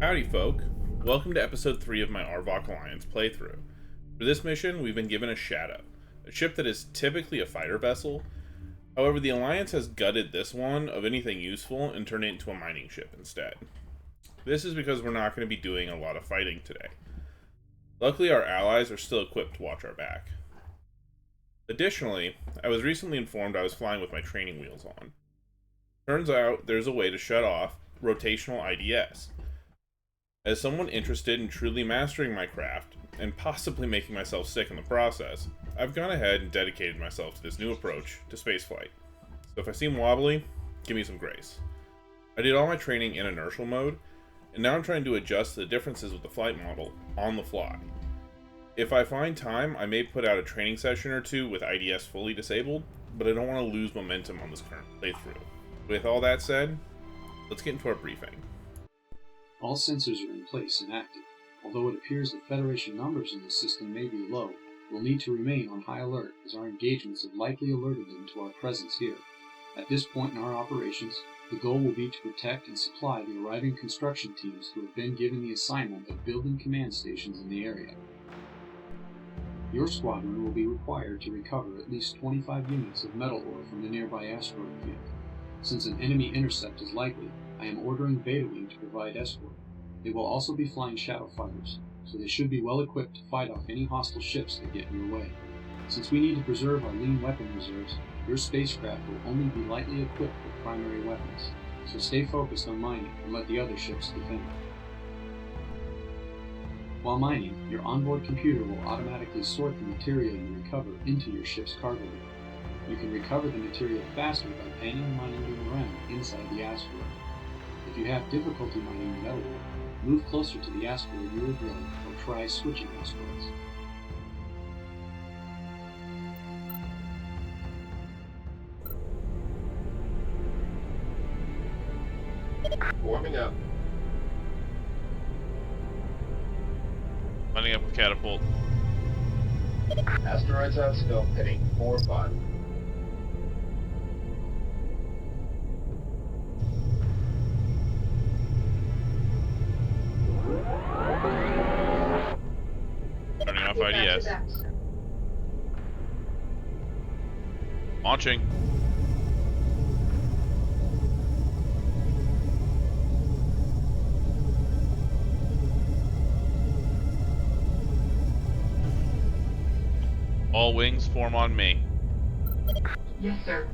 Howdy folk, welcome to episode 3 of my Arvoch Alliance playthrough. For this mission, we've been given a Shadow, a ship that is typically a fighter vessel. However, the Alliance has gutted this one of anything useful and turned it into a mining ship instead. This is because we're not going to be doing a lot of fighting today. Luckily, our allies are still equipped to watch our back. Additionally, I was recently informed I was flying with my training wheels on. Turns out there's a way to shut off rotational IDS. As someone interested in truly mastering my craft, and possibly making myself sick in the process, I've gone ahead and dedicated myself to this new approach to spaceflight. So if I seem wobbly, give me some grace. I did all my training in inertial mode, and now I'm trying to adjust the differences with the flight model on the fly. If I find time, I may put out a training session or two with IDS fully disabled, but I don't want to lose momentum on this current playthrough. With all that said, let's get into our briefing. All sensors are in place and active. Although it appears that Federation numbers in the system may be low, we'll need to remain on high alert as our engagements have likely alerted them to our presence here. At this point in our operations, the goal will be to protect and supply the arriving construction teams who have been given the assignment of building command stations in the area. Your squadron will be required to recover at least 25 units of metal ore from the nearby asteroid field. Since an enemy intercept is likely, I am ordering Beta Wing to provide escort. They will also be flying shadow fighters, so they should be well equipped to fight off any hostile ships that get in your way. Since we need to preserve our lean weapon reserves, your spacecraft will only be lightly equipped with primary weapons, so stay focused on mining and let the other ships defend. While mining, your onboard computer will automatically sort the material you recover into your ship's cargo loop. You can recover the material faster by panning the mining boom around inside the asteroid. If you have difficulty mining the metal ore, move closer to the asteroid you are drilling or try switching asteroids. Warming up. Lining up with catapult. Asteroids on scope heading 4-5. Turning off IDS. Launching. All wings form on me. Yes, sir.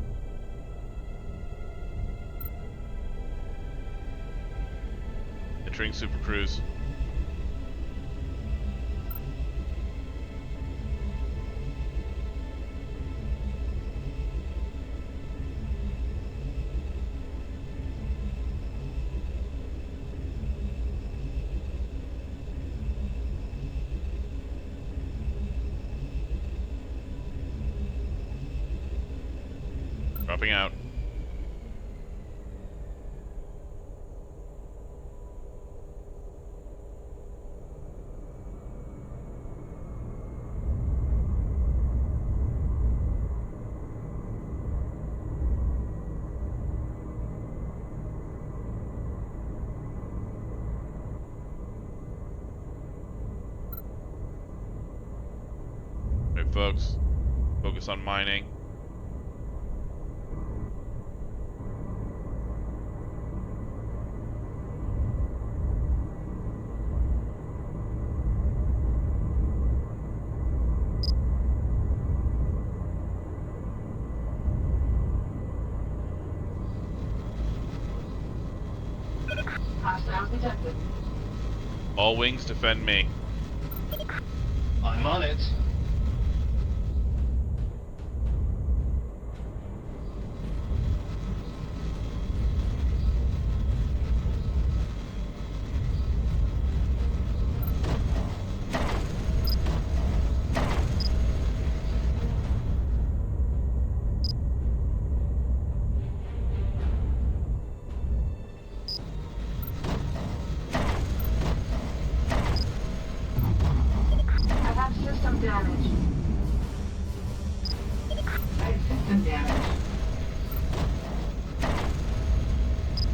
Entering Super Cruise. Dropping out. Right, folks. Focus on mining. Hostile detected. All wings defend me. I'm on it.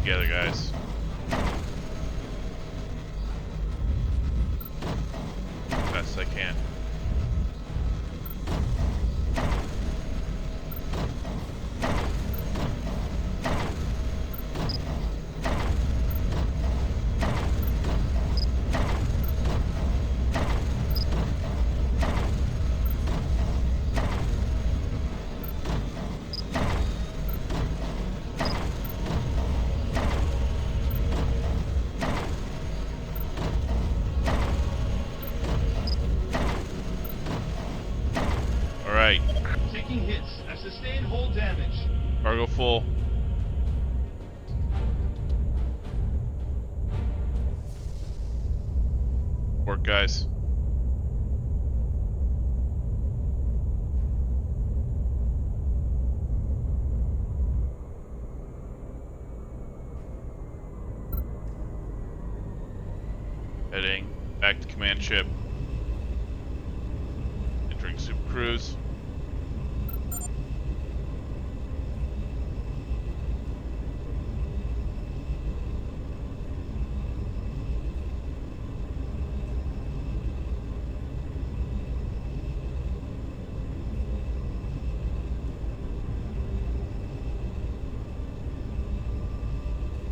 Together, guys. best I can. Alright, Taking hits. I've sustained hull damage. cargo full. Work, guys. Heading back to command ship. Entering Super Cruise.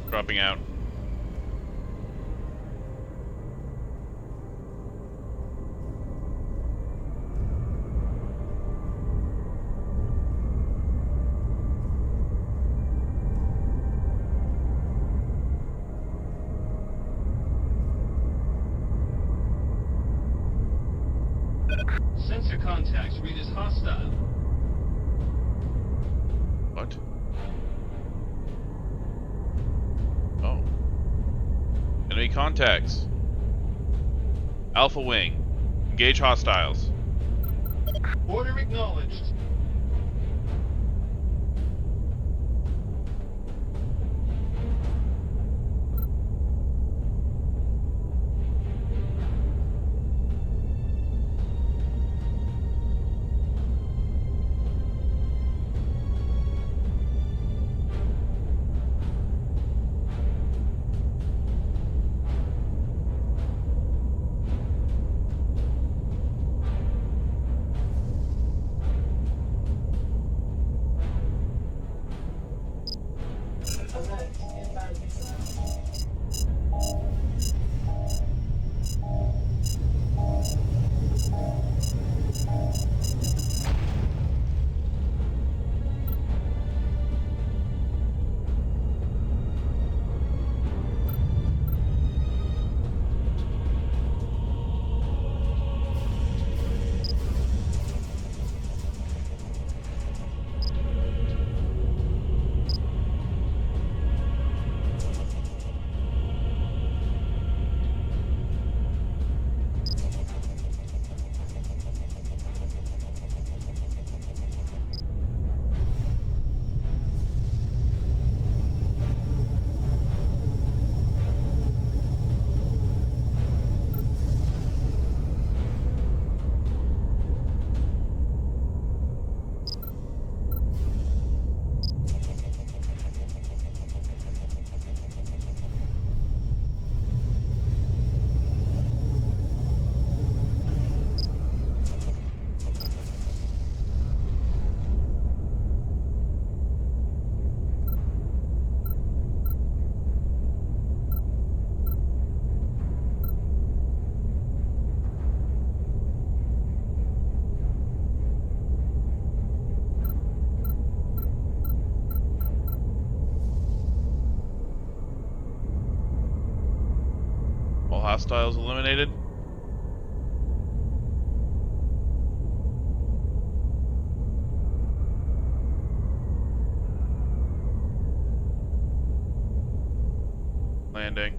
Dropping out. Sensor contacts read as hostile. What? Oh. Enemy contacts. Alpha Wing. Engage hostiles. Order acknowledged. All hostiles eliminated. Landing.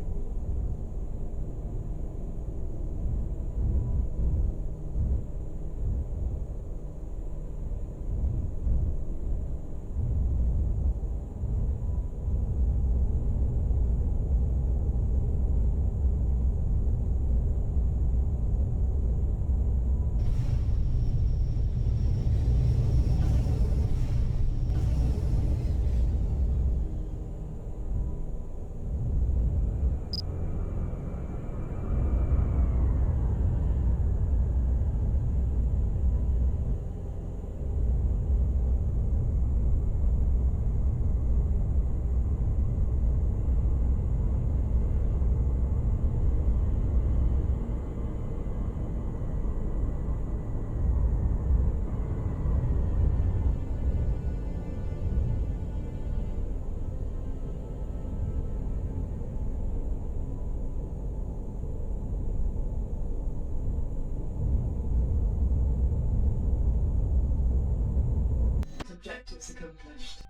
Objectives accomplished.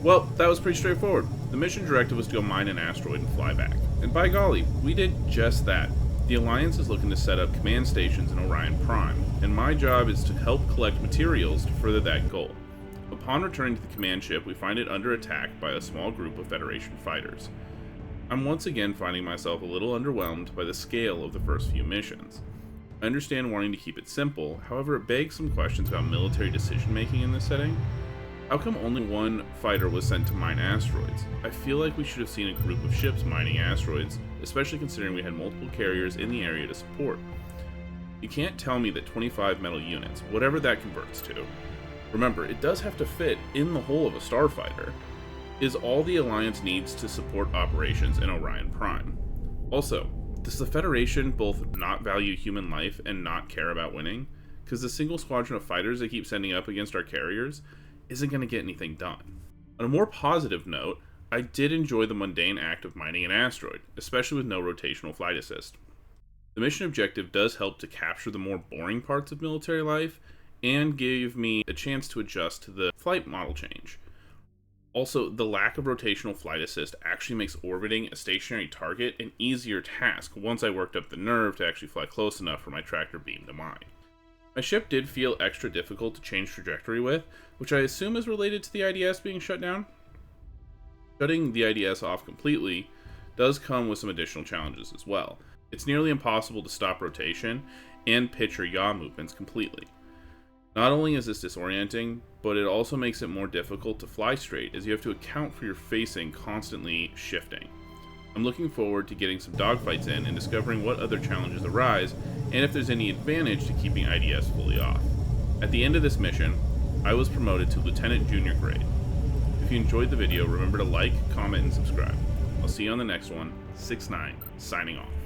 Well, that was pretty straightforward. The mission directive was to go mine an asteroid and fly back. And by golly, we did just that. The Alliance is looking to set up command stations in Orion Prime, and my job is to help collect materials to further that goal. Upon returning to the command ship, we find it under attack by a small group of Federation fighters. I'm once again finding myself a little underwhelmed by the scale of the first few missions. I understand wanting to keep it simple, however it begs some questions about military decision making in this setting. How come only one fighter was sent to mine asteroids? I feel like we should have seen a group of ships mining asteroids, especially considering we had multiple carriers in the area to support. You can't tell me that 25 metal units, whatever that converts to, remember, it does have to fit in the hull of a starfighter, is all the Alliance needs to support operations in Orion Prime. Also, does the Federation both not value human life and not care about winning? Because the single squadron of fighters they keep sending up against our carriers isn't going to get anything done. On a more positive note, I did enjoy the mundane act of mining an asteroid, especially with no rotational flight assist. The mission objective does help to capture the more boring parts of military life, and gave me a chance to adjust to the flight model change. Also, the lack of rotational flight assist actually makes orbiting a stationary target an easier task once I worked up the nerve to actually fly close enough for my tractor beam to mine. My ship did feel extra difficult to change trajectory with, which I assume is related to the IDS being shut down. Shutting the IDS off completely does come with some additional challenges as well. It's nearly impossible to stop rotation and pitch or yaw movements completely. Not only is this disorienting, but it also makes it more difficult to fly straight as you have to account for your facing constantly shifting. I'm looking forward to getting some dogfights in and discovering what other challenges arise, and if there's any advantage to keeping IDS fully off. At the end of this mission, I was promoted to Lieutenant Junior grade. If you enjoyed the video, remember to like, comment, and subscribe. I'll see you on the next one. 6ix9ine, signing off.